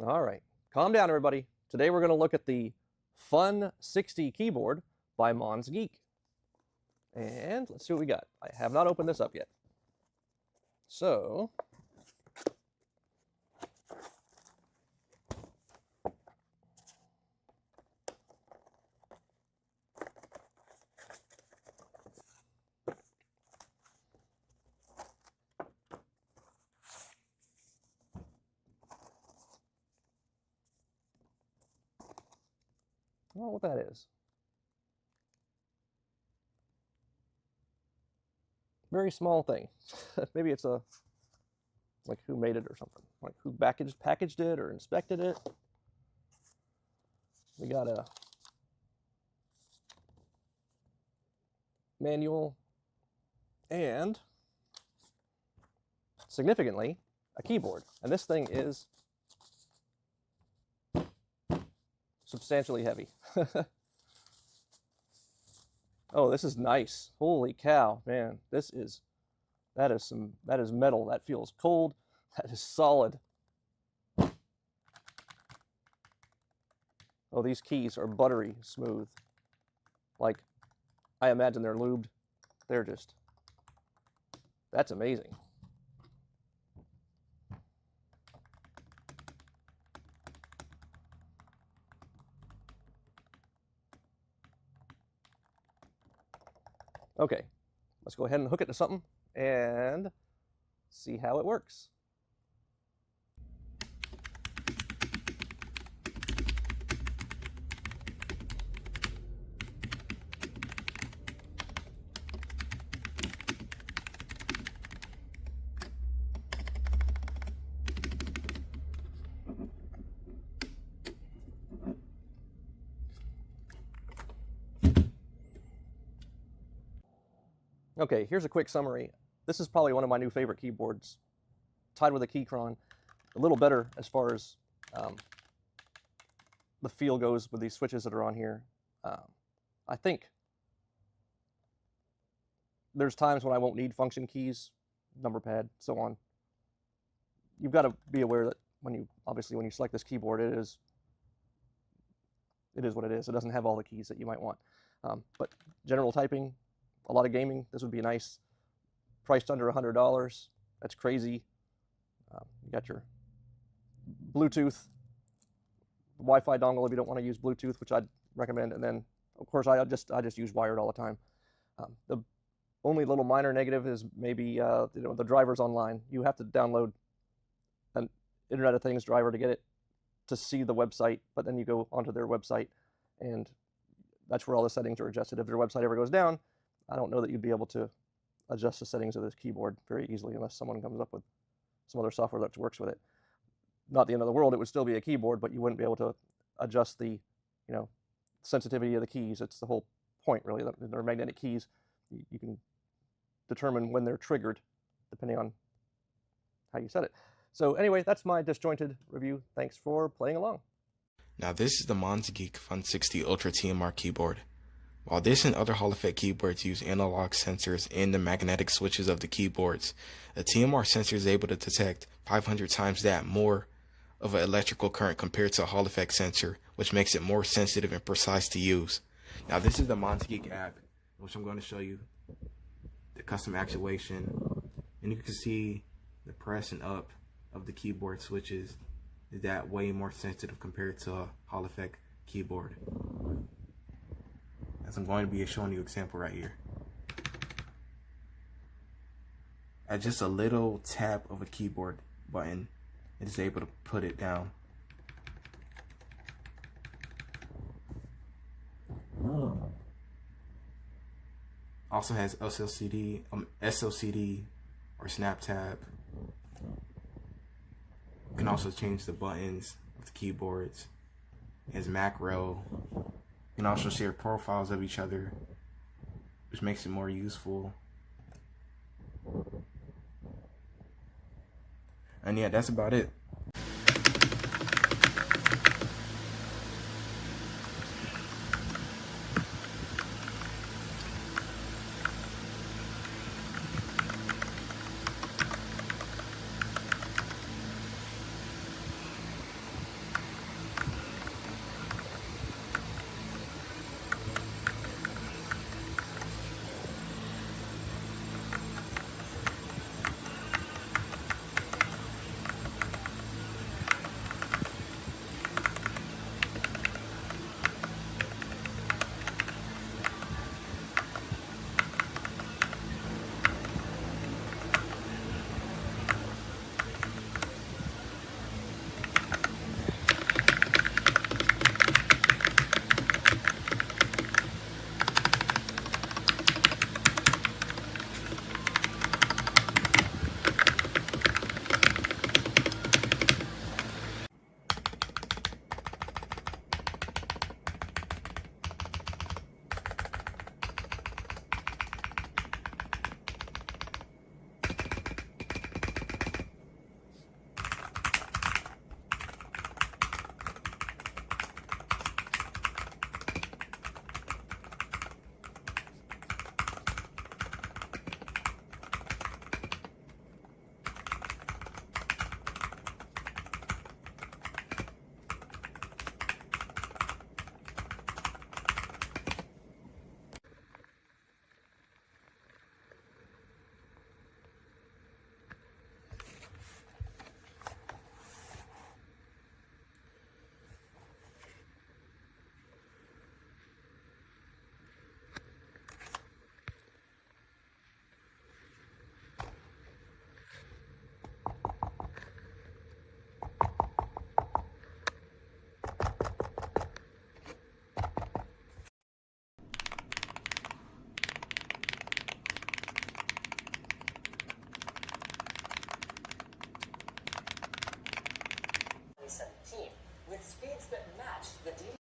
All right, calm down, everybody. Today we're going to look at the FUN60 keyboard by MonsGeek. And let's see what we got. I have not opened this up yet. So, I don't know what that is. Very small thing. Maybe it's a, like, who made it or something. Like who packaged it or inspected it. We got a manual and, significantly, a keyboard. And this thing is substantially heavy. Oh, this is nice. Holy cow, man. That is metal. That feels cold. That is solid. Oh, these keys are buttery smooth. Like, I imagine they're lubed. They're just, that's amazing. Okay, let's go ahead and hook it to something and see how it works. Okay, here's a quick summary. This is probably one of my new favorite keyboards, tied with a Keychron. A little better as far as the feel goes with these switches that are on here. I think there's times when I won't need function keys, number pad, so on. You've got to be aware that when you select this keyboard, it is what it is. It doesn't have all the keys that you might want. But general typing, a lot of gaming, this would be nice. Priced under $100. That's crazy. You got your Bluetooth, Wi-Fi dongle if you don't want to use Bluetooth, which I'd recommend. And then, of course, I just use wired all the time. The only little minor negative is maybe the drivers online. You have to download an Internet of Things driver to get it to see the website, but then you go onto their website, and that's where all the settings are adjusted. If their website ever goes down, I don't know that you'd be able to adjust the settings of this keyboard very easily unless someone comes up with some other software that works with it. Not the end of the world, it would still be a keyboard, but you wouldn't be able to adjust the, sensitivity of the keys. It's the whole point, really. They're magnetic keys. You can determine when they're triggered depending on how you set it. So anyway, that's my disjointed review. Thanks for playing along. Now this is the MonsGeek FUN60 Ultra TMR keyboard. While this and other Hall effect keyboards use analog sensors in the magnetic switches of the keyboards, a TMR sensor is able to detect 500 times that more of an electrical current compared to a Hall effect sensor, which makes it more sensitive and precise to use. Now this is the MonsGeek app, which I'm going to show you the custom actuation, and you can see the press and up of the keyboard switches is that way more sensitive compared to a Hall effect keyboard. As I'm going to be showing you an example right here. At just a little tap of a keyboard button, it is able to put it down. Also has SLCD or snap tap. You can also change the buttons of the keyboards. It has macro. You can also share profiles of each other, which makes it more useful. And yeah, that's about it. 2017 with speeds that matched the